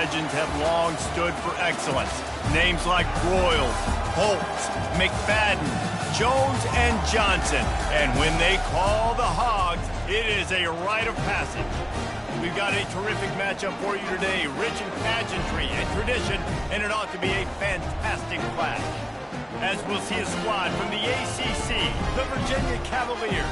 legends have long stood for excellence. Names like Broyles, Holtz, McFadden, Jones, and Johnson. And when they call the Hogs, it is a rite of passage. We've got a terrific matchup for you today, rich in pageantry and tradition, and it ought to be a fantastic clash. As we'll see a squad from the ACC, the Virginia Cavaliers,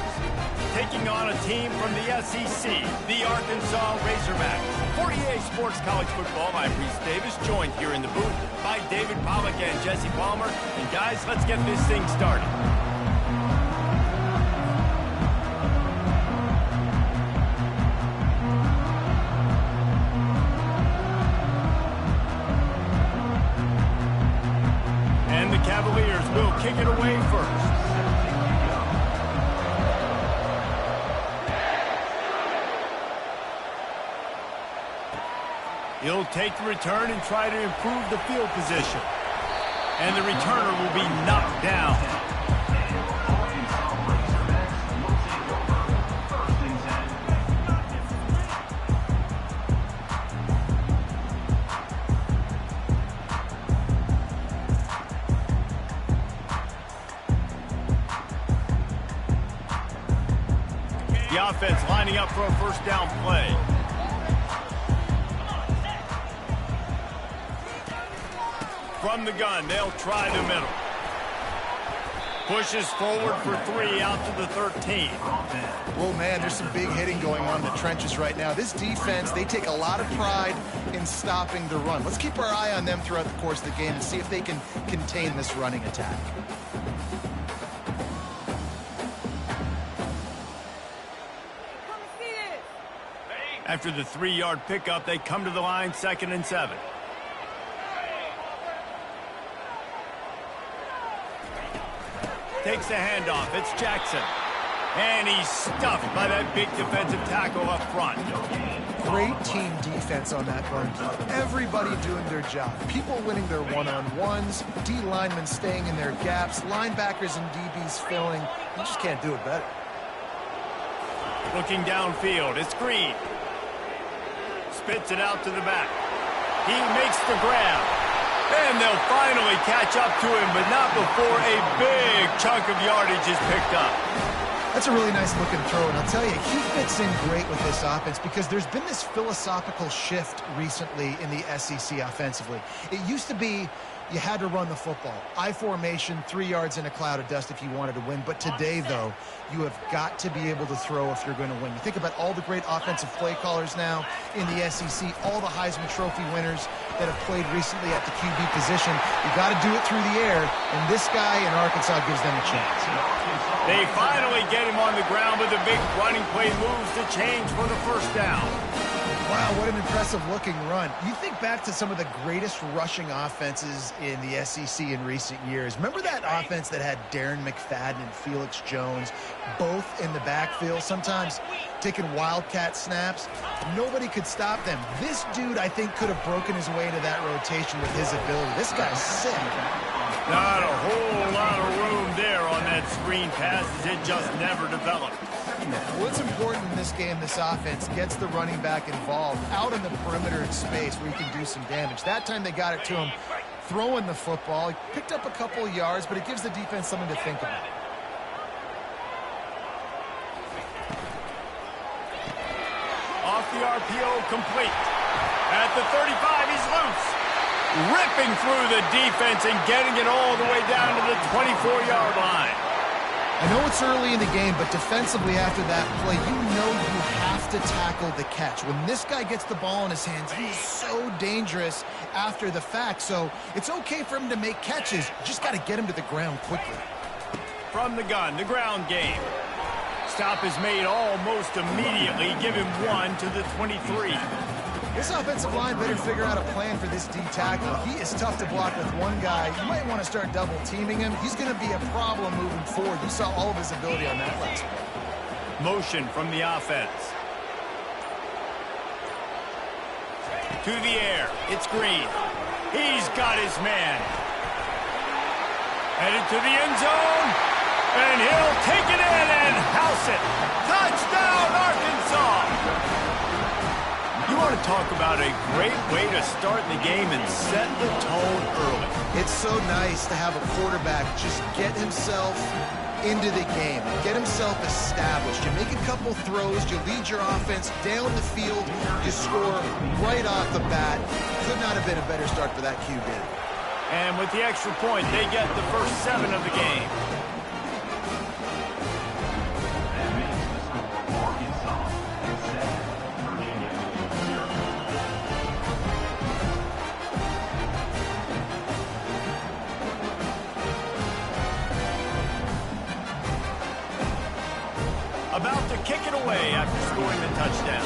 taking on a team from the SEC, the Arkansas Razorbacks. For EA Sports College Football, I'm Reese Davis, joined here in the booth by David Pollack and Jesse Palmer. And guys, let's get this thing started. And the Cavaliers will kick it away first. He'll take the return and try to improve the field position. And the returner will be knocked down. The offense lining up for a first down play. From the gun, they'll try the middle. Pushes forward for 3 out to the 13. Oh, man, there's some big hitting going on in the trenches right now. This defense, they take a lot of pride in stopping the run. Let's keep our eye on them throughout the course of the game and see if they can contain this running attack. After the 3-yard pickup, they come to the line, 2nd and 7. Takes a handoff. It's Jackson. And he's stuffed by that big defensive tackle up front. Great team defense on that run. Everybody doing their job. People winning their one-on-ones, D linemen staying in their gaps, linebackers and DBs filling. You just can't do it better. Looking downfield. It's Green. Spits it out to the back. He makes the grab. And they'll finally catch up to him, but not before a big chunk of yardage is picked up. That's a really nice looking throw, and I'll tell you, he fits in great with this offense because there's been this philosophical shift recently in the SEC offensively. It used to be you had to run the football. I formation, 3 yards in a cloud of dust if you wanted to win. But today, though, you have got to be able to throw if you're going to win. You think about all the great offensive play callers now in the SEC, all the Heisman Trophy winners that have played recently at the QB position. You got to do it through the air, and this guy in Arkansas gives them a chance. They finally get him on the ground, but the big running play moves to change for the first down. Wow, what an impressive-looking run. You think back to some of the greatest rushing offenses in the SEC in recent years. Remember that offense that had Darren McFadden and Felix Jones both in the backfield, sometimes taking wildcat snaps? Nobody could stop them. This dude, I think, could have broken his way into that rotation with his ability. This guy's sick. Not a whole lot of room there on that screen pass as it just never developed. What's important in this game, this offense gets the running back involved out in the perimeter in space where he can do some damage. That time they got it to him throwing the football. He picked up a couple of yards, but it gives the defense something to think about. Off the RPO, complete. At the 35, he's loose. Ripping through the defense and getting it all the way down to the 24-yard line. I know it's early in the game, but defensively after that play, you know you have to tackle the catch. When this guy gets the ball in his hands, he's so dangerous after the fact. So it's okay for him to make catches. You just got to get him to the ground quickly. From the gun, the ground game. Stop is made almost immediately. Give him 1 to the 23. This offensive line better figure out a plan for this D tackle. He is tough to block with one guy. You might want to start double teaming him. He's going to be a problem moving forward. You saw all of his ability on that last play. Motion from the offense. To the air. It's Green. He's got his man. Headed to the end zone. And he'll take it in and house it. Touchdown, Arkansas. You want to talk about a great way to start the game and set the tone early. It's so nice to have a quarterback just get himself into the game, get himself established. You make a couple throws, you lead your offense down the field, you score right off the bat. Could not have been a better start for that QB. And with the extra point, they get the first 7 of the game. About to kick it away after scoring the touchdown.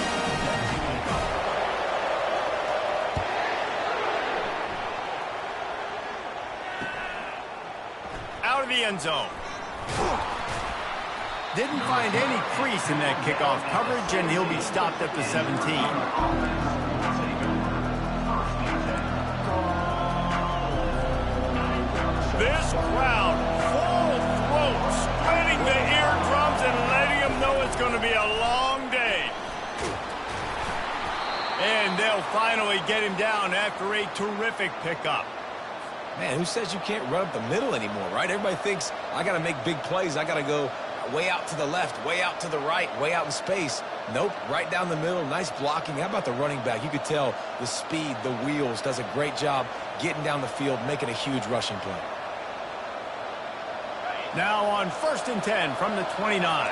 Out of the end zone. Didn't find any crease in that kickoff coverage, and he'll be stopped at the 17. This crowd, full throat, splitting the eardrums and letting them know it's going to be a long day. And they'll finally get him down after a terrific pickup. Man, who says you can't run up the middle anymore, right? Everybody thinks, I got to make big plays. I got to go way out to the left, way out to the right, way out in space. Nope, right down the middle, nice blocking. How about the running back? You could tell the speed, the wheels, does a great job getting down the field, making a huge rushing play. Now on 1st and 10 from the 29.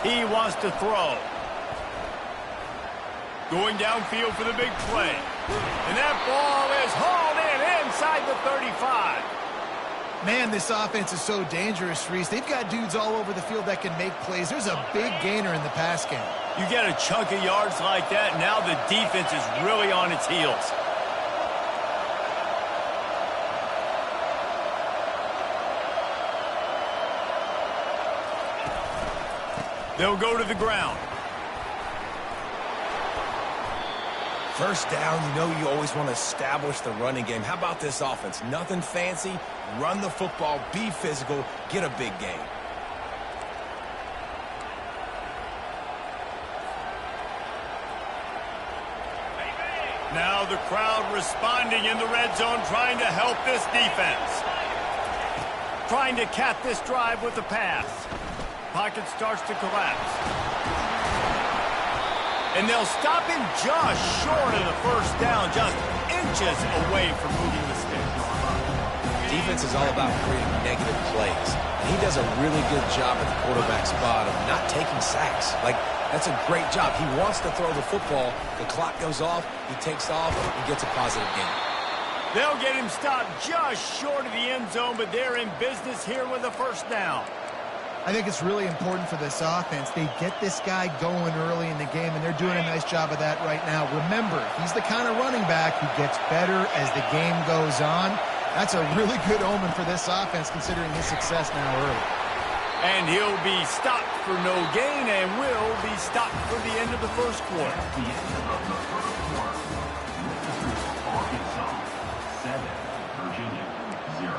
He wants to throw. Going downfield for the big play. And that ball is hauled in inside the 35. Man, this offense is so dangerous, Reese. They've got dudes all over the field that can make plays. There's a big gainer in the pass game. You get a chunk of yards like that, now the defense is really on its heels. They'll go to the ground. First down, you know you always want to establish the running game. How about this offense? Nothing fancy. Run the football, be physical, get a big gain. Now the crowd responding in the red zone, trying to help this defense. Trying to cap this drive with a pass. Pocket starts to collapse. And they'll stop him just short of the first down, just inches away from moving the sticks. Defense is all about creating negative plays. And he does a really good job at the quarterback spot of not taking sacks. Like, that's a great job. He wants to throw the football. The clock goes off, he takes off, and gets a positive gain. They'll get him stopped just short of the end zone, but they're in business here with a first down. I think it's really important for this offense. They get this guy going early in the game, and they're doing a nice job of that right now. Remember, he's the kind of running back who gets better as the game goes on. That's a really good omen for this offense, considering his success now early. And he'll be stopped for no gain and will be stopped for the end of the first quarter. The end of the first quarter. Arkansas 7, Virginia 0.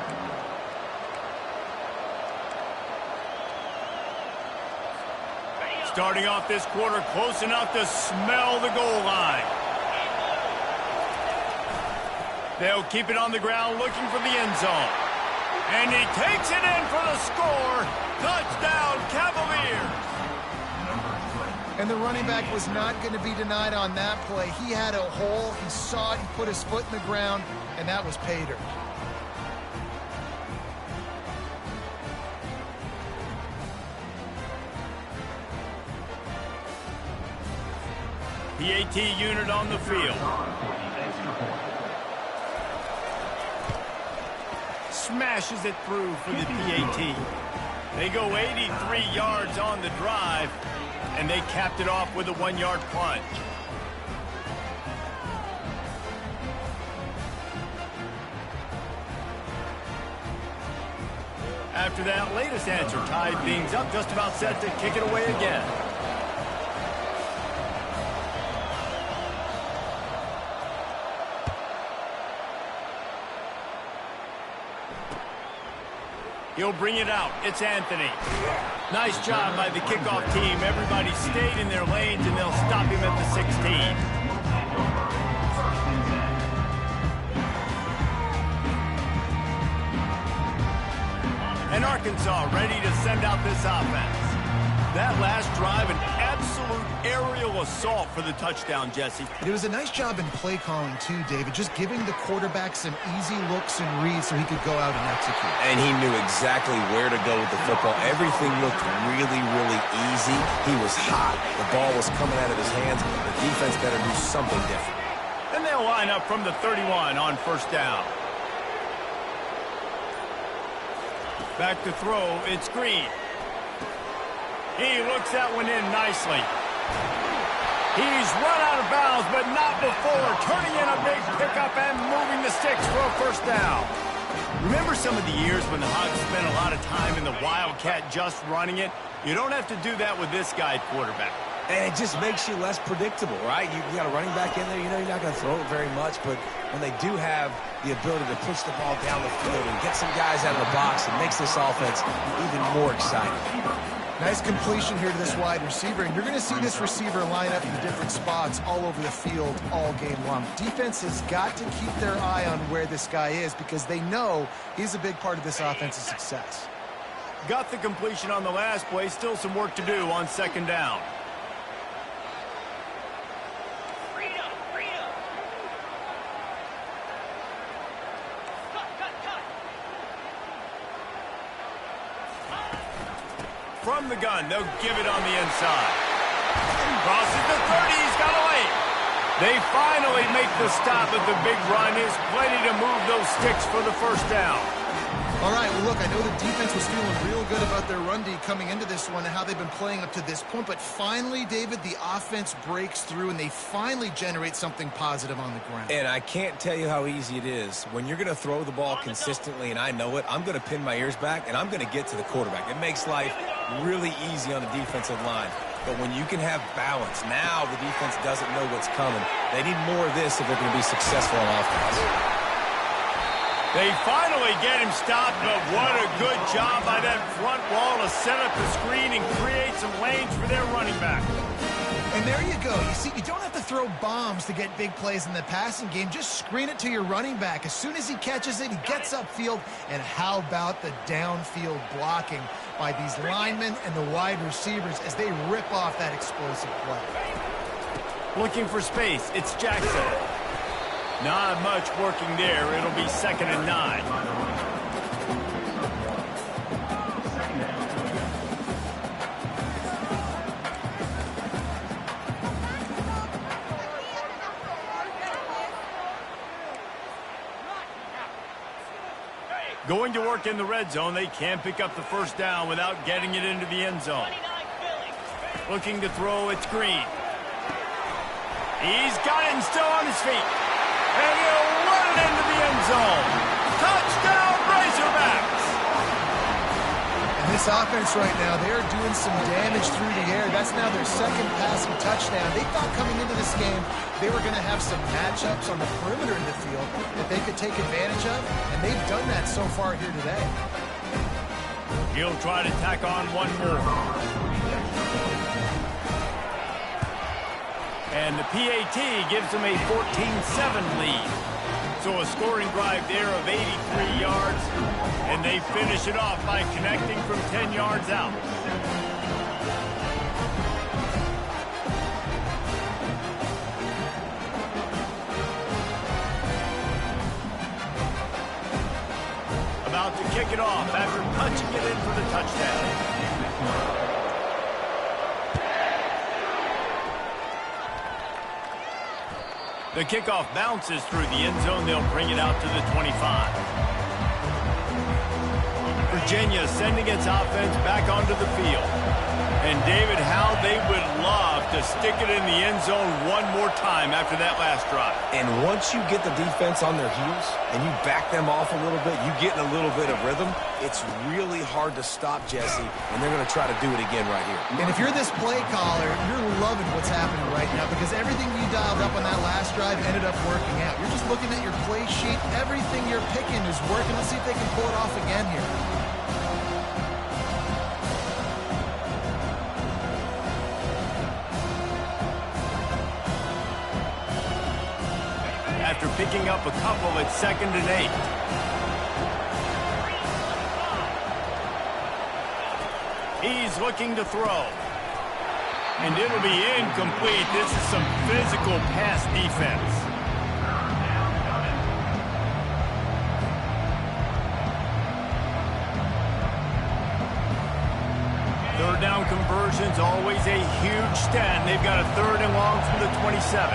Starting off this quarter close enough to smell the goal line. They'll keep it on the ground looking for the end zone. And he takes it in for the score. Touchdown, Cavaliers. And the running back was not going to be denied on that play. He had a hole. He saw it. He put his foot in the ground, and that was pay dirt. PAT unit on the field. Smashes it through for the PAT. They go 83 yards on the drive, and they capped it off with a 1-yard plunge. After that latest answer tied things up, just about set to kick it away again. He'll bring it out. It's Anthony. Nice job by the kickoff team. Everybody stayed in their lanes, and they'll stop him at the 16. And Arkansas ready to send out this offense. That last drive, an absolute aerial assault for the touchdown, Jesse. It was a nice job in play calling, too, David, just giving the quarterback some easy looks and reads so he could go out and execute. And he knew exactly where to go with the football. Everything looked really, really easy. He was hot. The ball was coming out of his hands. The defense better do something different. And they'll line up from the 31 on first down. Back to throw, it's Green. He looks that one in nicely. He's run out of bounds, but not before turning in a big pickup and moving the sticks for a first down. Remember some of the years when the Hogs spent a lot of time in the Wildcat just running it? You don't have to do that with this guy quarterback. And it just makes you less predictable, right? You got a running back in there. You know you're not going to throw it very much, but when they do have the ability to push the ball down the field and get some guys out of the box, it makes this offense even more exciting. Nice completion here to this wide receiver, and you're going to see this receiver line up in different spots all over the field all game long. Defense has got to keep their eye on where this guy is because they know he's a big part of this offense's success. Got the completion on the last play. Still some work to do on second down. From the gun, they'll give it on the inside. Crosses the 30, he's got away. They finally make the stop at the big run. Is plenty to move those sticks for the first down. All right, well, look, I know the defense was feeling real good about their run D coming into this one and how they've been playing up to this point, but finally, David, the offense breaks through and they finally generate something positive on the ground. And I can't tell you how easy it is. When you're going to throw the ball consistently, and I know it, I'm going to pin my ears back, and I'm going to get to the quarterback. It makes life really easy on the defensive line. But when you can have balance, now the defense doesn't know what's coming. They need more of this if they're going to be successful on offense. They finally get him stopped, but what a good job by that front wall to set up the screen and create some lanes for their running back. And there you go. You see, you don't have to throw bombs to get big plays in the passing game. Just screen it to your running back. As soon as he catches it, he gets upfield. And how about the downfield blocking by these linemen and the wide receivers as they rip off that explosive play? Looking for space. It's Jackson. Not much working there. It'll be 2nd and 9. Going to work in the red zone. They can pick up the first down without getting it into the end zone. Looking to throw. It's Green. He's got it and still on his feet. And he'll run it into the end zone. Touchdown, Razorbacks! And this offense right now, they are doing some damage through the air. That's now their second passing touchdown. They thought coming into this game they were going to have some matchups on the perimeter of the field that they could take advantage of, and they've done that so far here today. He'll try to tack on one more. And the PAT gives them a 14-7 lead. So a scoring drive there of 83 yards, and they finish it off by connecting from 10 yards out. About to kick it off after punching it in for the touchdown. The kickoff bounces through the end zone. They'll bring it out to the 25. Virginia sending its offense back onto the field. And David, how they would love to stick it in the end zone one more time after that last drive. And once you get the defense on their heels and you back them off a little bit, you get in a little bit of rhythm, it's really hard to stop, Jesse, and they're going to try to do it again right here. And if you're this play caller, you're loving what's happening right now because everything you dialed up on that last drive ended up working out. You're just looking at your play sheet. Everything you're picking is working. Let's see if they can pull it off again here. after picking up a couple at 2nd and 8. He's looking to throw. And it'll be incomplete. This is some physical pass defense. Third down conversions, always a huge stat. They've got a 3rd and long from the 27.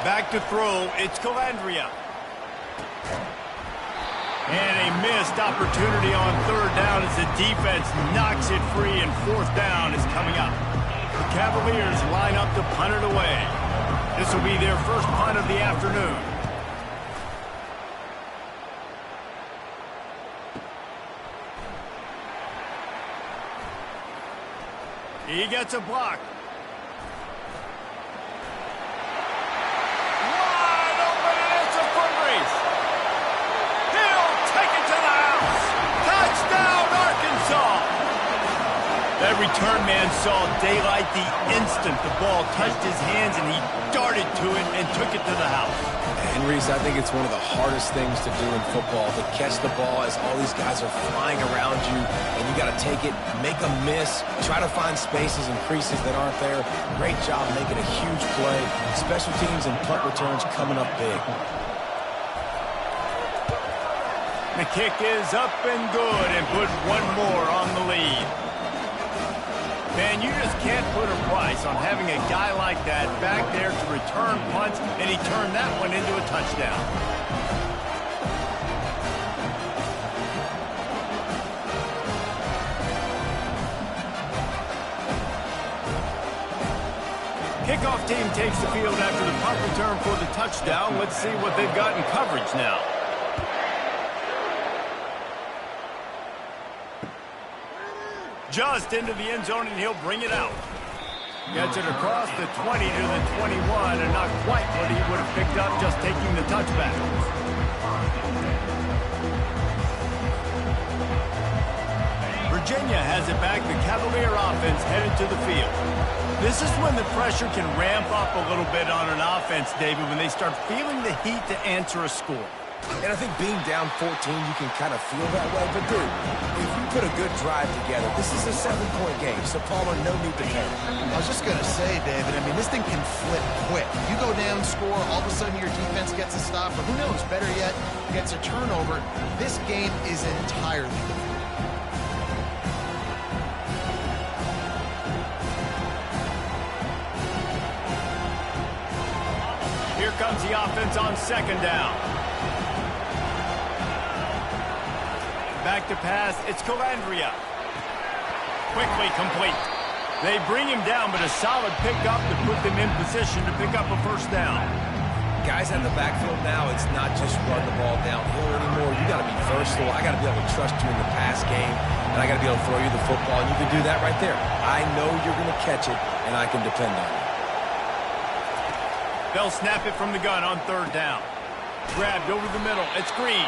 Back to throw, it's Calandria. And a missed opportunity on 3rd down as the defense knocks it free, and 4th down is coming up. The Cavaliers line up to punt it away. This will be their first punt of the afternoon. He gets a block. Wide open, and it's a foot race. He'll take it to the house. Touchdown, Arkansas. That return man saw daylight the instant the ball touched his hands, and he darted to it and took it to the house. And Reese, I think it's one of the hardest things to do in football, to catch the ball as all these guys are flying around you, and you got to take it, make a miss, try to find spaces and creases that aren't there. Great job making a huge play. Special teams and punt returns coming up big. The kick is up and good, and put one more on the lead. Man, you just can't put a price on having a guy like that back there to return punts, and he turned that one into a touchdown. Kickoff team takes the field after the punt return for the touchdown. Let's see what they've got in coverage now. Just into the end zone, and he'll bring it out. Gets it across the 20 to the 21, and not quite what he would have picked up just taking the touchback. Virginia has it back. The Cavalier offense headed to the field. This is when the pressure can ramp up a little bit on an offense, David, when they start feeling the heat to answer a score. And I think being down 14, you can kind of feel that way. But, dude, if you put a good drive together, this is a 7-point game. So, Palmer, no need to panic. I was just going to say, David, I mean, this thing can flip quick. You go down, score, all of a sudden your defense gets a stop, or who knows, better yet, gets a turnover. This game is entirely different. Here comes the offense on 2nd down. Back to pass, it's Calandria. Quickly complete. They bring him down, but a solid pickup to put them in position to pick up a 1st down. Guys at the backfield now, it's not just run the ball downhill anymore. You got to be versatile. I got to be able to trust you in the pass game, and I got to be able to throw you the football, and you can do that right there. I know you're going to catch it, and I can depend on you. They'll snap it from the gun on 3rd down. Grabbed over the middle. It's Green.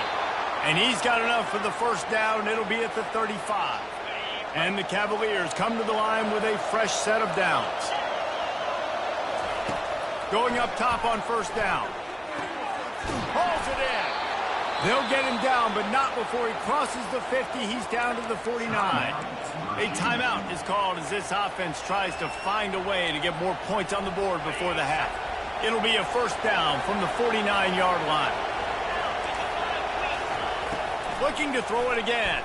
And he's got enough for the 1st down. It'll be at the 35. And the Cavaliers come to the line with a fresh set of downs. Going up top on 1st down. Hauls it in. They'll get him down, but not before he crosses the 50. He's down to the 49. A timeout is called as this offense tries to find a way to get more points on the board before the half. It'll be a 1st down from the 49-yard line. Looking to throw it again.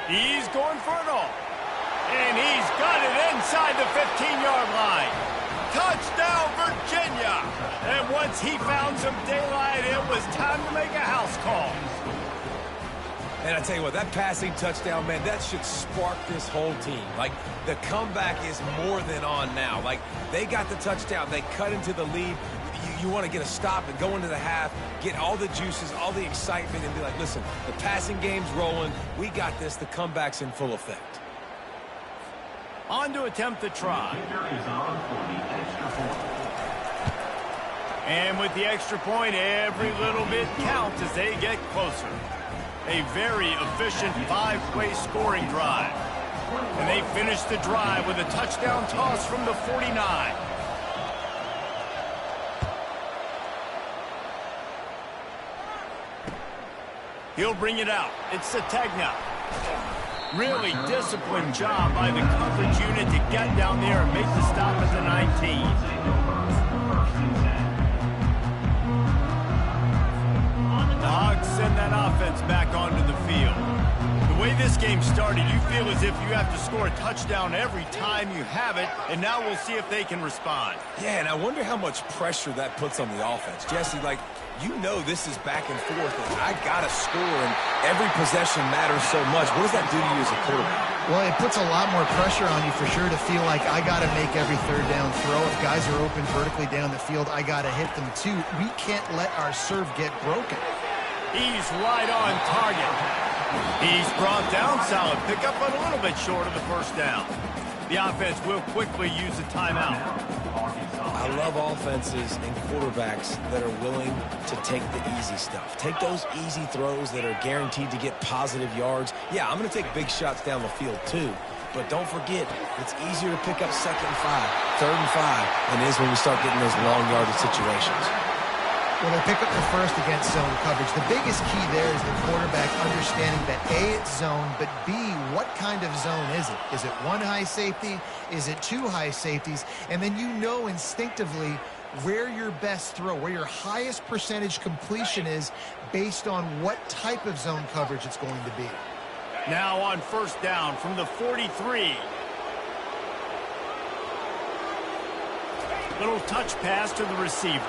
He's going for it all. And he's got it inside the 15-yard line. Touchdown, Virginia. And once he found some daylight, it was time to make a house call. And I tell you what, that passing touchdown, man, that should spark this whole team. Like, the comeback is more than on now. Like, they got the touchdown. They cut into the lead. You want to get a stop and go into the half, get all the juices, all the excitement, and be like, listen, the passing game's rolling. We got this. The comeback's in full effect. On to attempt the try. And with the extra point, every little bit counts as they get closer. A very efficient 5-play scoring drive. And they finish the drive with a touchdown toss from the 49. He'll bring it out. It's Sategna. Really disciplined job by the coverage unit to get down there and make the stop at the 19. The Hogs send that offense back onto the field. The way this game started, you feel as if you have to score a touchdown every time you have it, and now we'll see if they can respond. Yeah, and I wonder how much pressure that puts on the offense. Jesse, like, you know this is back and forth, and I got to score, and every possession matters so much. What does that do to you as a quarterback? Well, it puts a lot more pressure on you for sure to feel like I got to make every third down throw. If guys are open vertically down the field, I got to hit them too. We can't let our serve get broken. He's right on target. He's brought down, solid pickup, but a little bit short of the first down. The offense will quickly use a timeout. I love offenses and quarterbacks that are willing to take the easy stuff. Take those easy throws that are guaranteed to get positive yards. Yeah, I'm going to take big shots down the field too. But don't forget, it's easier to pick up 2nd and 5, 3rd and 5 than it is when we start getting those long yardage situations. Well, they pick up the first against zone coverage. The biggest key there is the quarterback understanding that A, it's zone, but B, what kind of zone is it? Is it one high safety? Is it two high safeties? And then you know instinctively where your best throw, where your highest percentage completion is based on what type of zone coverage it's going to be. Now on first down from the 43. Little touch pass to the receiver.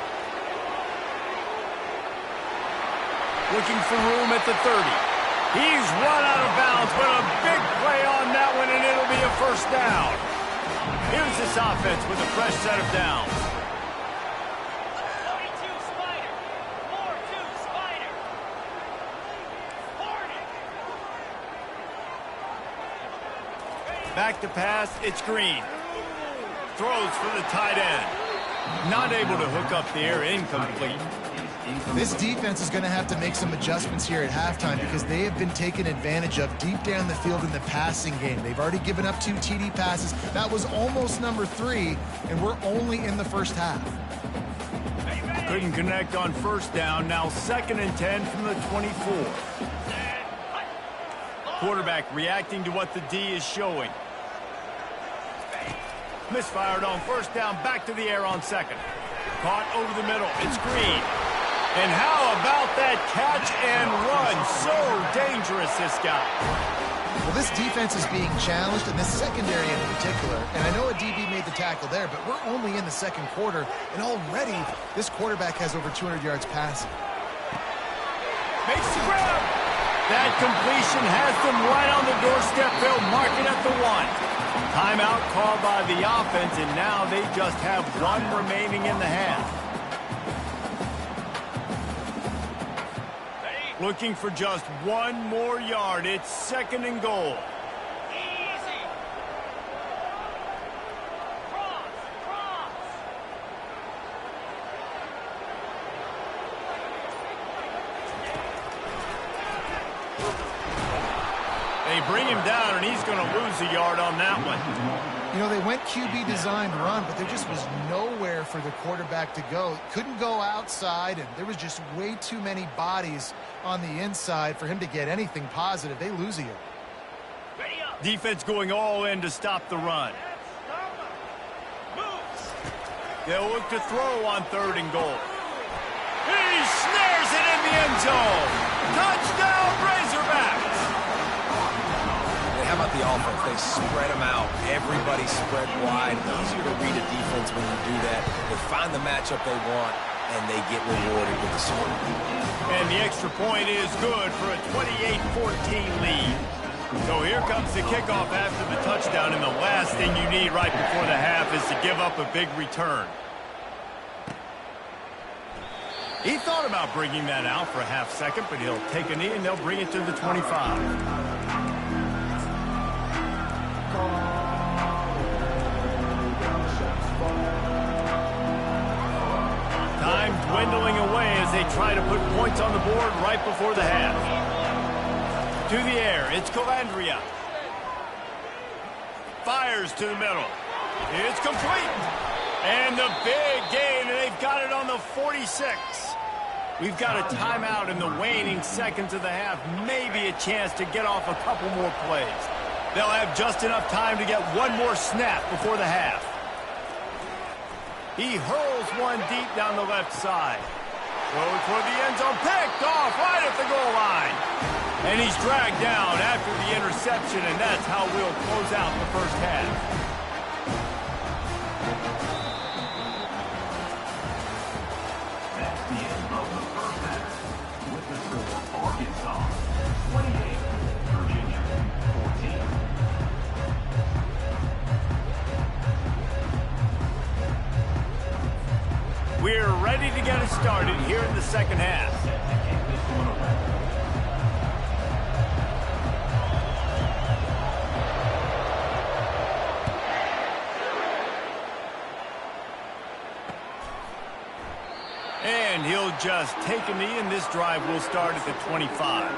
Looking for room at the 30. He's run out of bounds, but a big play on that one, and it'll be a first down. Here's this offense with a fresh set of downs. 42 Spider. 4-2 Spider. 40. Back to pass, it's Green. Throws for the tight end. Not able to hook up there, incomplete. This defense is going to have to make some adjustments here at halftime because they have been taken advantage of deep down the field in the passing game. They've already given up 2 TD passes. That was almost number 3, and we're only in the first half. Couldn't connect on first down. Now 2nd and 10 from the 24. Quarterback reacting to what the D is showing. Misfired on first down, back to the air on 2nd. Caught over the middle, it's Green. And how about that catch and run? So dangerous, this guy. Well, this defense is being challenged, and this secondary in particular. And I know a DB made the tackle there, but we're only in the 2nd quarter, and already this quarterback has over 200 yards passing. Makes the grab. That completion has them right on the doorstep. They'll mark it at the 1. Timeout called by the offense, and now they just have 1 remaining in the half. Looking for just 1 more yard. It's 2nd and goal. Easy. Cross. They bring him down, and he's going to lose a yard on that one. You know, they went QB designed run, but there just was nowhere for the quarterback to go. Couldn't go outside, and there was just way too many bodies on the inside for him to get anything positive. They lose a yard. Defense going all in to stop the run. They'll look to throw on 3rd and goal. He snares it in the end zone. Touchdown, Razorbacks. How about the offense? They spread them out. Everybody spread wide. Easier to read a defense when you do that. They find the matchup they want, and they get rewarded with the score. And the extra point is good for a 28-14 lead. So here comes the kickoff after the touchdown, and the last thing you need right before the half is to give up a big return. He thought about bringing that out for a half second, but he'll take a knee, and they'll bring it to the 25. Time dwindling away as they try to put points on the board right before the half. To the air, it's Calandria. Fires to the middle. It's complete. And the big gain, and they've got it on the 46. We've got a timeout in the waning seconds of the half. Maybe a chance to get off a couple more plays. They'll have just enough time to get one more snap before the half. He hurls one deep down the left side. Throws toward the end zone, picked off right at the goal line. And he's dragged down after the interception, and that's how we'll close out the first half. That's the end of the first half. With the score, Arkansas 28, Virginia 14. We're ready to get it started here in the second half. And he'll just take a knee, and this drive will start at the 25.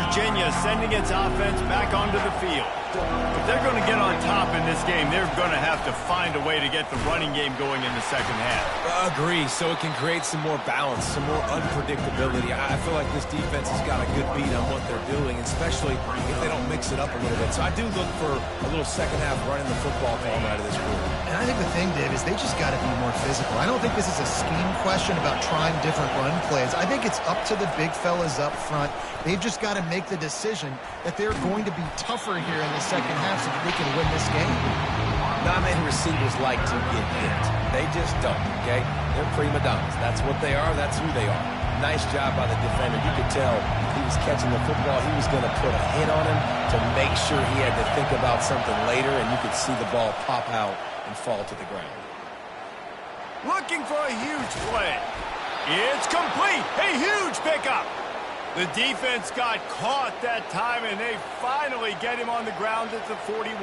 Virginia sending its offense back onto the field. If they're going to get on top in this game, they're going to have to find a way to get the running game going in the second half. Agree, so it can create some more balance, some more unpredictability. I feel like this defense has got a good beat on what they're doing, especially if they don't mix it up a little bit. So I do look for a little second half running the football coming out of this group. And I think the thing, Dave, is they just got to be more physical. I don't think this is a scheme question about trying different run plays. I think it's up to the big fellas up front. They've just got to make the decision that they're going to be tougher here in the second half so that they can win this game. Not many receivers like to get hit. They just don't, okay? They're prima donnas. That's what they are. That's who they are. Nice job by the defender. You could tell he was catching the football. He was going to put a hit on him to make sure he had to think about something later, and you could see the ball pop out and fall to the ground. Looking for a huge play. It's complete. A huge pickup. The defense got caught that time, and they finally get him on the ground at the 41.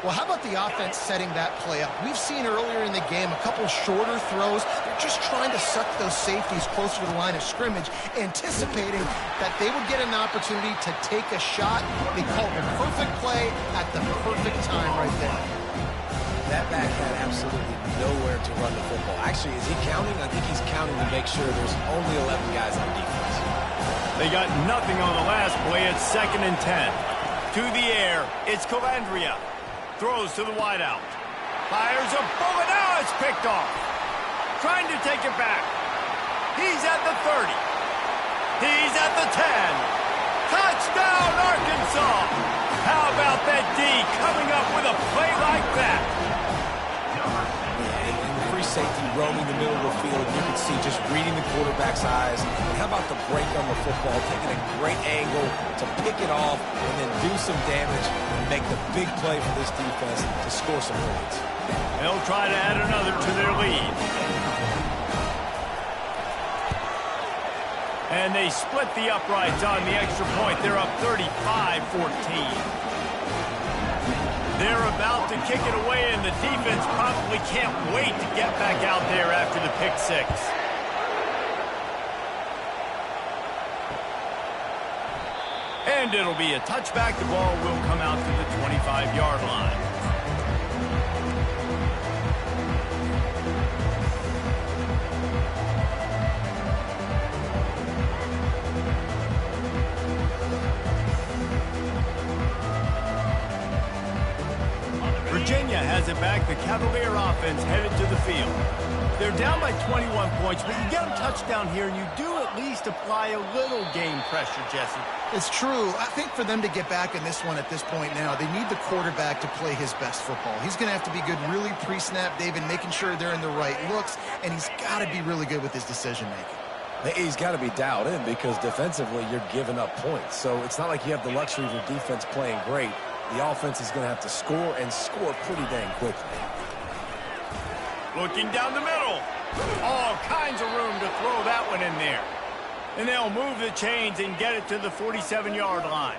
Well, how about the offense setting that play up? We've seen earlier in the game a couple shorter throws. They're just trying to suck those safeties closer to the line of scrimmage, anticipating that they would get an opportunity to take a shot. They called the perfect play at the perfect time right there. That back had absolutely nowhere to run the football. Actually, is he counting? I think he's counting to make sure there's only 11 guys on defense. They got nothing on the last play. It's 2nd and 10. To the air, it's Calandria. Throws to the wideout. Fires a bullet. Now it's picked off. Trying to take it back. He's at the 30. He's at the 10. Touchdown, Arkansas. How about that D coming up with a play like that? Safety roaming the middle of the field. You can see just reading the quarterback's eyes. And how about the break on the football, taking a great angle to pick it off and then do some damage and make the big play for this defense to score some points. They'll try to add another to their lead. And they split the uprights on the extra point. They're up 35-14. They're about to kick it away, and the defense probably can't wait to get back out there after the pick six. And it'll be a touchback. The ball will come out to the 25-yard line. Virginia has it back. The Cavalier offense headed to the field. They're down by 21 points, but you get a touchdown here, and you do at least apply a little game pressure, Jesse. It's true. I think for them to get back in this one at this point now, they need the quarterback to play his best football. He's going to have to be good really pre-snap, David, making sure they're in the right looks, and he's got to be really good with his decision-making. He's got to be dialed in because defensively you're giving up points. So it's not like you have the luxury of your defense playing great. The offense is going to have to score and score pretty dang quickly. Looking down the middle. All kinds of room to throw that one in there. And they'll move the chains and get it to the 47-yard line.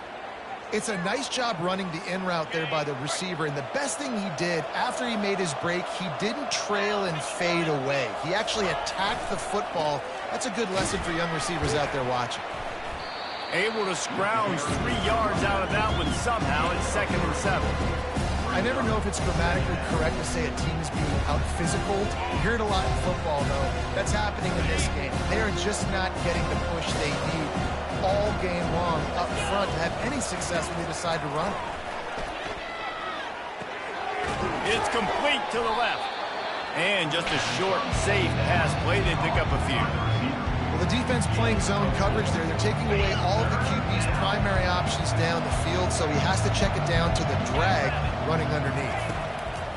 It's a nice job running the in route there by the receiver. And the best thing he did after he made his break, he didn't trail and fade away. He actually attacked the football. That's a good lesson for young receivers out there watching. Able to scrounge 3 yards out of that one somehow at 2nd and 7. I never know if it's grammatically correct to say a team is being out-physicaled. You hear it a lot in football, though. That's happening in this game. They are just not getting the push they need all game long up front to have any success when they decide to run it. It's complete to the left. And just a short, safe pass play. They pick up a few. Well, the defense playing zone coverage there. They're taking away all of the QB's primary options down the field, so he has to check it down to the drag running underneath.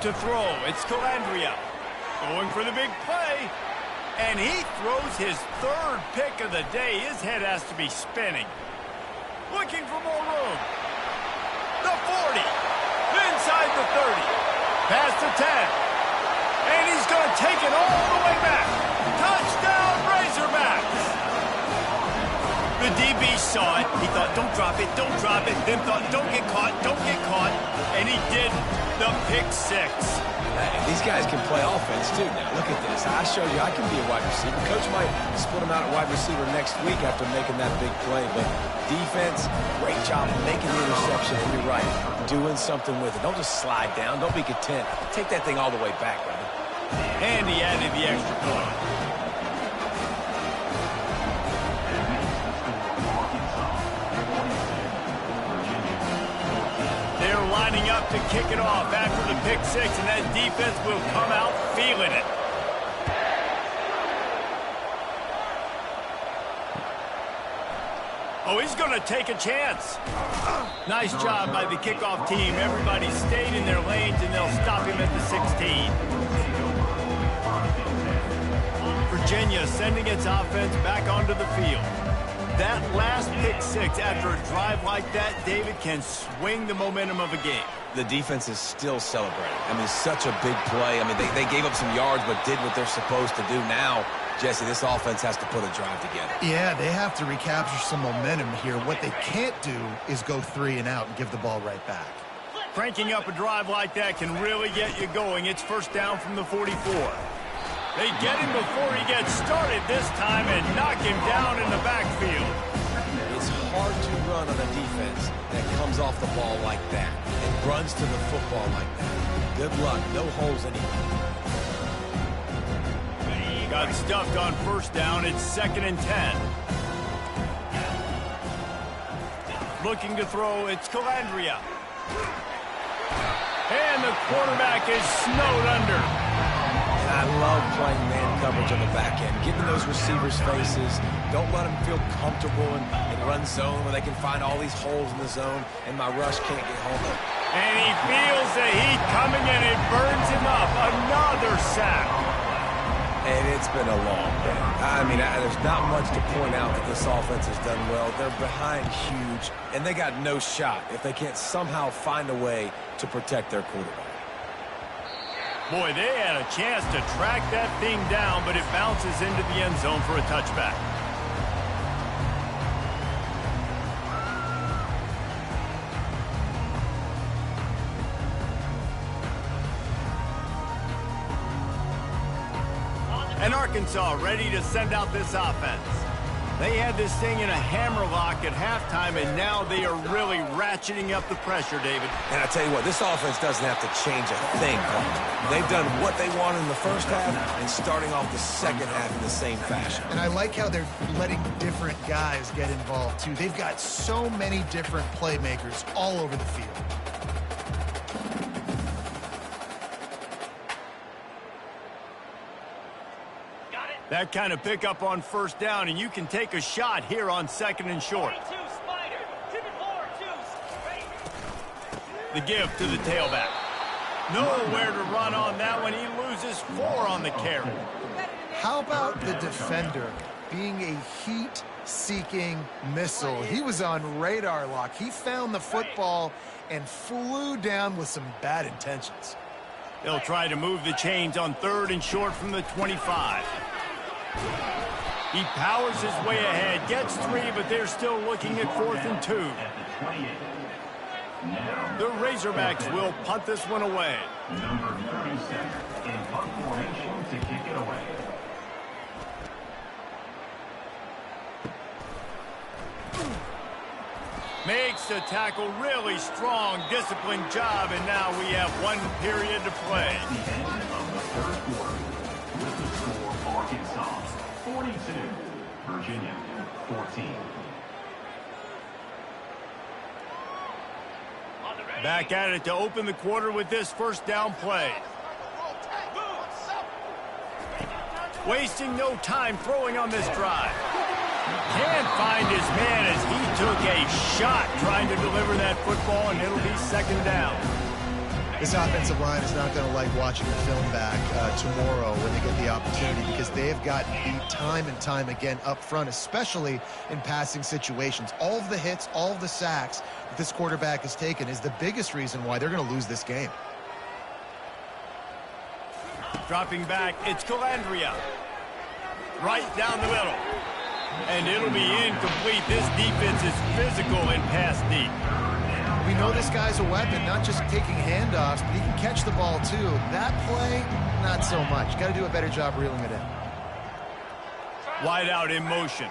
To throw, it's Calandria. Going for the big play. And he throws his 3rd pick of the day. His head has to be spinning. Looking for more room. The 40. Inside the 30. Past the 10. And he's going to take it all the way back. Touchdown, Razorbacks! The DB saw it. He thought, don't drop it, don't drop it. Then thought, don't get caught, don't get caught. And he did the pick 6. Hey, these guys can play offense, too. Now, look at this. I showed you I can be a wide receiver. Coach might split him out at wide receiver next week after making that big play. But defense, great job making the interception. And you're right, doing something with it. Don't just slide down. Don't be content. Take that thing all the way back, brother. And he added the extra point. They're lining up to kick it off after the pick 6, and that defense will come out feeling it. Oh, he's going to take a chance. Nice job by the kickoff team. Everybody stayed in their lanes, and they'll stop him at the 16. Virginia sending its offense back onto the field. That last pick 6 after a drive like that, David, can swing the momentum of a game. The defense is still celebrating. I mean, such a big play. I mean, they gave up some yards but did what they're supposed to do. Now, Jesse, this offense has to put a drive together. Yeah, they have to recapture some momentum here. What they can't do is go 3 and out and give the ball right back. Cranking up a drive like that can really get you going. It's first down from the 44. They get him before he gets started this time and knock him down in the backfield. It's hard to run on a defense that comes off the ball like that and runs to the football like that. Good luck. No holes anymore. Got stuffed on first down. It's 2nd and 10. Looking to throw. It's Calandria. And the quarterback is snowed under. I love playing man coverage on the back end, getting those receivers' faces. Don't let them feel comfortable in run zone where they can find all these holes in the zone, and my rush can't get home. And he feels the heat coming, and it burns him up. Another sack. And it's been a long day. I mean, there's not much to point out that this offense has done well. They're behind huge, and they got no shot if they can't somehow find a way to protect their quarterback. Boy, they had a chance to track that thing down, but it bounces into the end zone for a touchback. And Arkansas ready to send out this offense. They had this thing in a hammerlock at halftime, and now they are really ratcheting up the pressure, David. And I tell you what, this offense doesn't have to change a thing. They've done what they wanted in the first half and starting off the second half in the same fashion. And I like how they're letting different guys get involved, too. They've got so many different playmakers all over the field. That kind of pickup on first down, and you can take a shot here on 2nd and short. The give to the tailback. Nowhere to run on that one. He loses 4 on the carry. How about the defender being a heat-seeking missile? He was on radar lock. He found the football and flew down with some bad intentions. They'll try to move the chains on 3rd and short from the 25. He powers his way ahead, gets 3, but they're still looking at 4th and 2. The Razorbacks will punt this one away. Number 37 in punt formation to kick it away. Makes the tackle really strong, disciplined job, and now we have 1 period to play. The end of the third quarter. With the score, Arkansas 42, Virginia 14. Back at it to open the quarter with this first down play. Wasting no time throwing on this drive. Can't find his man as he took a shot trying to deliver that football, and it'll be second down. This offensive line is not going to like watching the film back tomorrow when they get the opportunity, because they have gotten beat time and time again up front, especially in passing situations. All of the hits, all of the sacks that this quarterback has taken is the biggest reason why they're going to lose this game. Dropping back, it's Calandria. Right down the middle. And it'll be incomplete. This defense is physical and pass deep. We know this guy's a weapon, not just taking handoffs, but he can catch the ball too. That play, not so much. Got to do a better job reeling it in. Wide out in motion.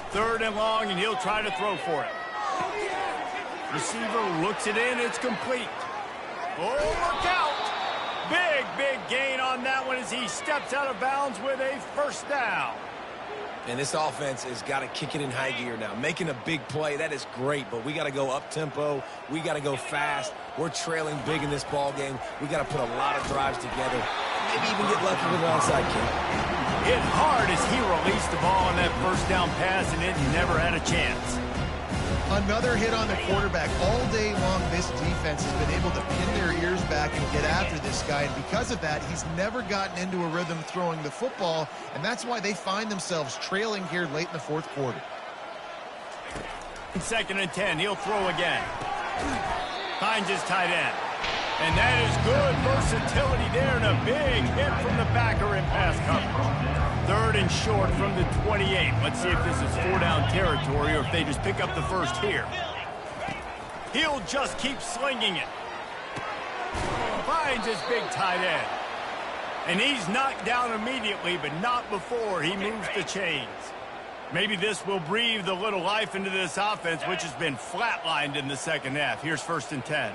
Third and long, and he'll try to throw for it. Receiver looks it in. It's complete. Oh, look out. Big gain on that one as he steps out of bounds with a first down. And this offense has got to kick it in high gear now. Making a big play, that is great, but we got to go up-tempo. We got to go fast. We're trailing big in this ball game. We got to put a lot of drives together. Maybe even get lucky with an onside kick. Hit hard as he released the ball on that first down pass, and it never had a chance. Another hit on the quarterback. All day long, this defense has been able to pin their ears back and get after this guy, and because of that, he's never gotten into a rhythm throwing the football, and that's why they find themselves trailing here late in the fourth quarter. Second and 10, he'll throw again. Finds his tight end. And that is good versatility there, and a big hit from the backer in pass coverage. Third and short from the 28. Let's see if this is 4-down territory or if they just pick up the first here. He'll just keep slinging it. Finds his big tight end. And he's knocked down immediately, but not before he moves the chains. Maybe this will breathe a little life into this offense, which has been flatlined in the second half. Here's first and 10.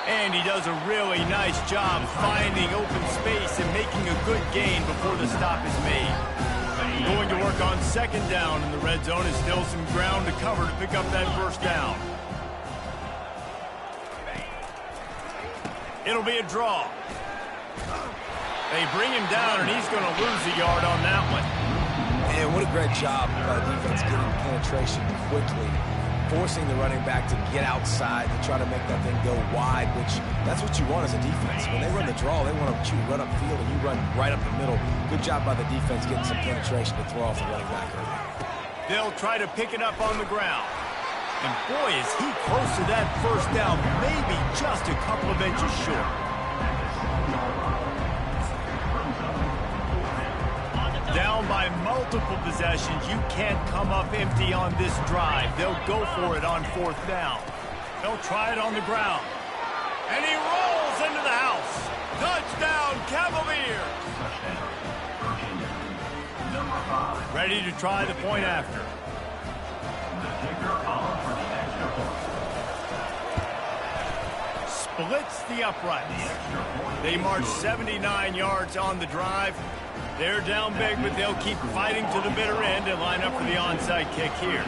And he does a really nice job finding open space and making a good gain before the stop is made. Going to work on second down in the red zone, and still some ground to cover to pick up that first down. It'll be a draw. They bring him down, and he's going to lose a yard on that one. And what a great job by the defense getting penetration quickly, forcing the running back to get outside to try to make that thing go wide, which that's what you want as a defense. When they run the draw, they want you to run upfield, and you run right up the middle. Good job by the defense getting some penetration to throw off the running back early. They'll try to pick it up on the ground. And boy, is he close to that first down, maybe just a couple of inches short. Down by multiple possessions, you can't come up empty on this drive. They'll go for it on fourth down. They'll try it on the ground. And he rolls into the house. Touchdown, Cavaliers! Ready to try the point after. Splits the uprights. They march 79 yards on the drive. They're down big, but they'll keep fighting to the bitter end and line up for the onside kick here.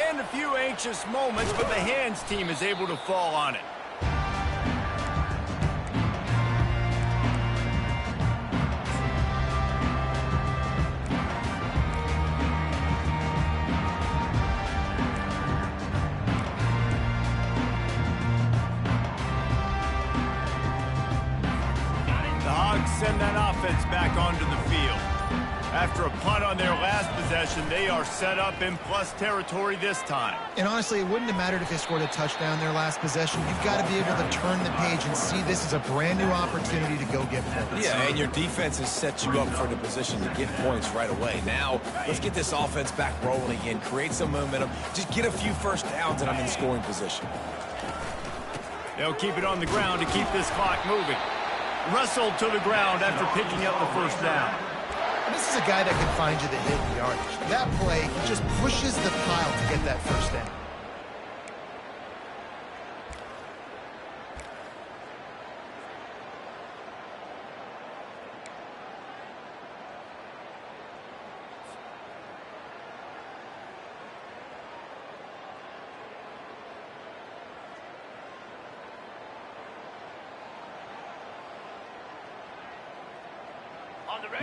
And a few anxious moments, but the hands team is able to fall on it. Send that offense back onto the field. After a punt on their last possession, they are set up in plus territory this time. And honestly, it wouldn't have mattered if they scored a touchdown their last possession. You've got to be able to turn the page and see this as a brand new opportunity to go get points. Yeah, and your defense has set you up for the position to get points right away. Now, let's get this offense back rolling again, create some momentum, just get a few first downs, and I'm in scoring position. They'll keep it on the ground to keep this clock moving. Wrestled to the ground after picking up the first down. And this is a guy that can find you the hidden yardage. That play, he just pushes the pile to get that first down.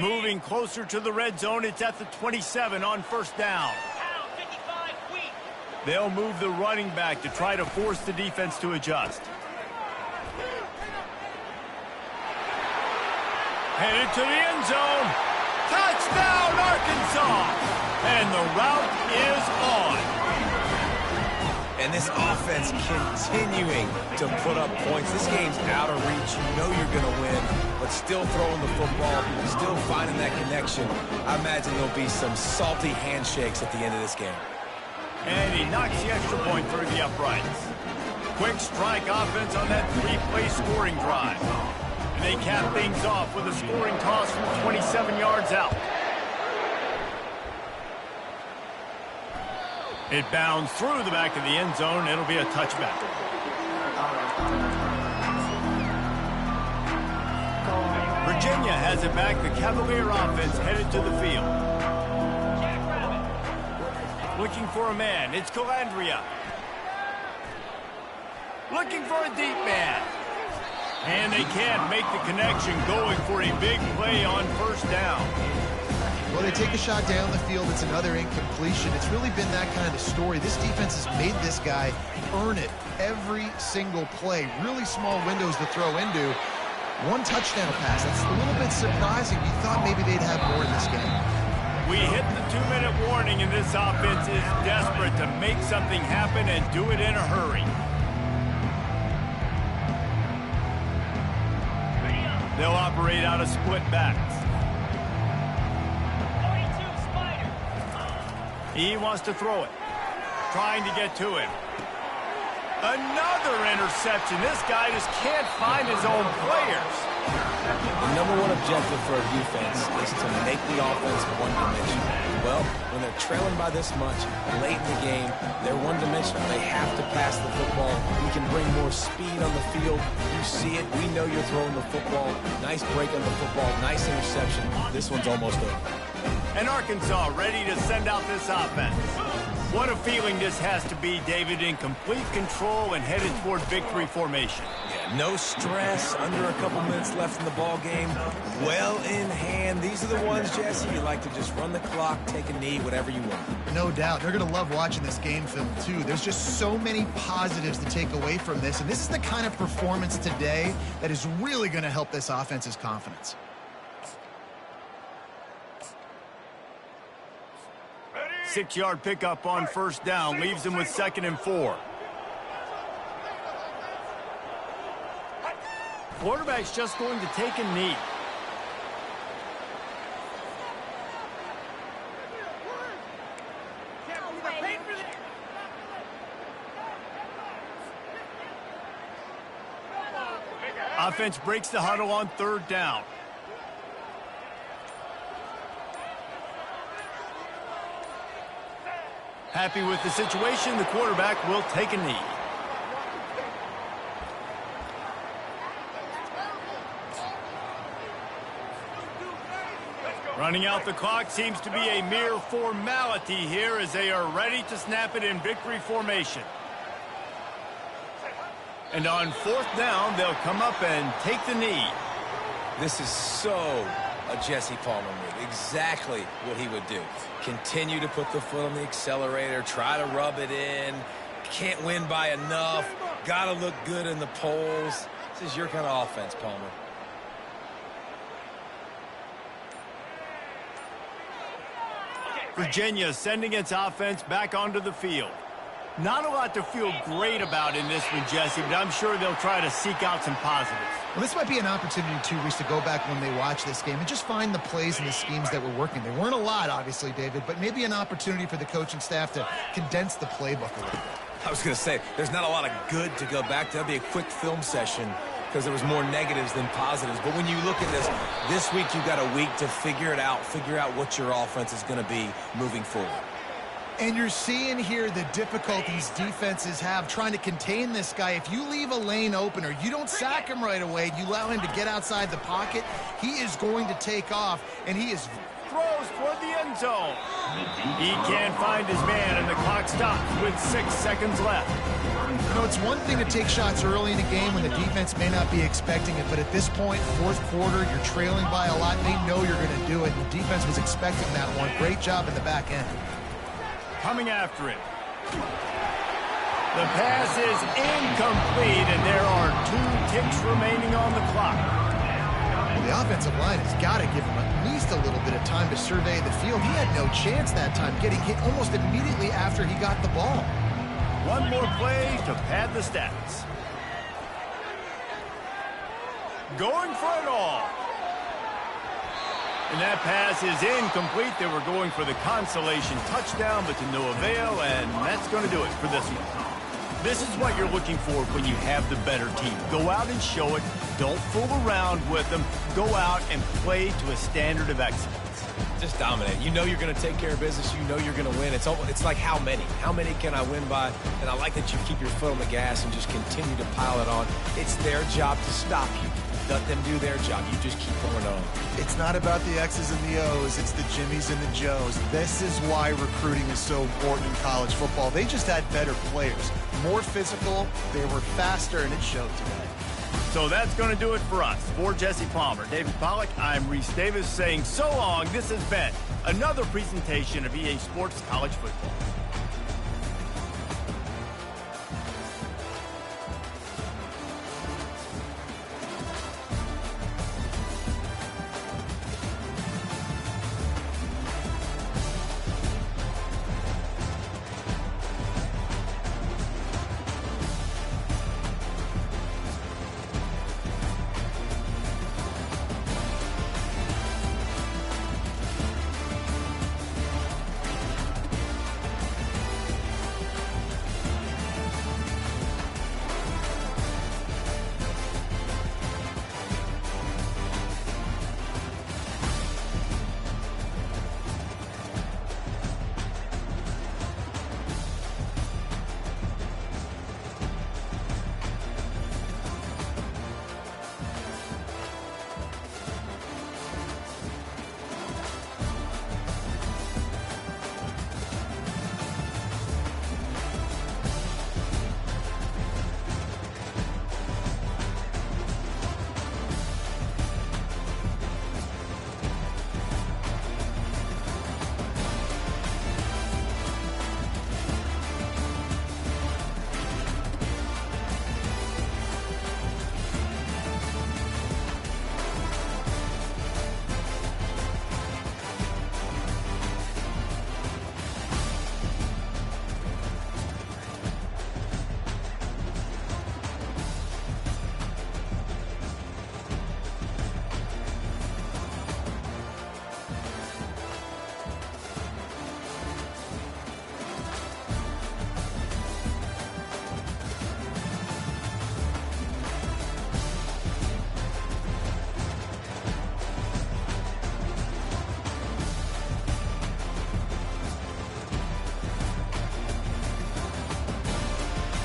Moving closer to the red zone, it's at the 27 on first down. Pound 55 weak. They'll move the running back to try to force the defense to adjust. Headed to the end zone. Touchdown, Arkansas! And the route is on. And this offense continuing to put up points. This game's out of reach. You know you're going to win, but still throwing the football, still finding that connection. I imagine there'll be some salty handshakes at the end of this game. And he knocks the extra point through the uprights. Quick strike offense on that three-play scoring drive. And they cap things off with a scoring toss from 27 yards out. It bounds through the back of the end zone. It'll be a touchback. Virginia has it back. The Cavalier offense headed to the field. Looking for a man. It's Calandria. Looking for a deep man. And they can't make the connection, going for a big play on first down. Well, they take a shot down the field. It's another incompletion. It's really been that kind of story. This defense has made this guy earn it every single play. Really small windows to throw into. One touchdown pass. That's a little bit surprising. You thought maybe they'd have more in this game. We hit the 2-minute warning, and this offense is desperate to make something happen and do it in a hurry. They'll operate out of split backs. He wants to throw it. Trying to get to him. Another interception. This guy just can't find his own players. The number one objective for a defense is to make the offense one-dimensional. Well, when they're trailing by this much, late in the game, they're one-dimensional. They have to pass the football. We can bring more speed on the field. You see it. We know you're throwing the football. Nice break on the football. Nice interception. This one's almost over. And Arkansas ready to send out this offense. What a feeling this has to be, David, in complete control and headed toward victory formation. Yeah, no stress, under a couple minutes left in the ball game, well in hand. These are the ones, Jesse, you like to just run the clock, take a knee, whatever you want. No doubt. They're going to love watching this game film, too. There's just so many positives to take away from this, and this is the kind of performance today that is really going to help this offense's confidence. Six-yard pickup on first down leaves them with 2nd and 4. Quarterback's just going to take a knee. Offense breaks the huddle on 3rd down. Happy with the situation, the quarterback will take a knee. Running out the clock seems to be a mere formality here as they are ready to snap it in victory formation. And on 4th down, they'll come up and take the knee. This is so a Jesse Palmer move. Exactly what he would do. Continue to put the foot on the accelerator, try to rub it in. Can't win by enough. Got to look good in the polls. This is your kind of offense, Palmer. Virginia sending its offense back onto the field. Not a lot to feel great about in this one, Jesse, but I'm sure they'll try to seek out some positives. Well, this might be an opportunity, too, Reese, to go back when they watch this game and just find the plays and the schemes that were working. There weren't a lot, obviously, David, but maybe an opportunity for the coaching staff to condense the playbook a little bit. I was going to say, there's not a lot of good to go back to. That'd be a quick film session because there was more negatives than positives. But when you look at this week you got a week to figure it out, figure out what your offense is going to be moving forward. And you're seeing here the difficulties defenses have trying to contain this guy. If you leave a lane open or you don't sack him right away, you allow him to get outside the pocket, he is going to take off, and he is throws toward the end zone. He can't find his man, and the clock stops with 6 seconds left. You know, it's one thing to take shots early in the game when the defense may not be expecting it, but at this point, fourth quarter, you're trailing by a lot. They know you're going to do it. The defense was expecting that one. Great job in the back end. Coming after it. The pass is incomplete, and there are 2 ticks remaining on the clock. The offensive line has got to give him at least a little bit of time to survey the field. He had no chance that time, getting hit almost immediately after he got the ball. One more play to pad the stats. Going for it all. And that pass is incomplete. They were going for the consolation touchdown, but to no avail, and that's going to do it for this one. This is what you're looking for when you have the better team. Go out and show it. Don't fool around with them. Go out and play to a standard of excellence. Just dominate. You know you're going to take care of business. You know you're going to win. It's like how many? How many can I win by? And I like that you keep your foot on the gas and just continue to pile it on. It's their job to stop you. Let them do their job. You just keep going on. It's not about the X's and the O's. It's the Jimmies and the Joes. This is why recruiting is so important in college football. They just had better players. More physical. They were faster, and it showed today. So that's going to do it for us. For Jesse Palmer, David Pollack, I'm Reese Davis saying so long. This has been another presentation of EA Sports College Football.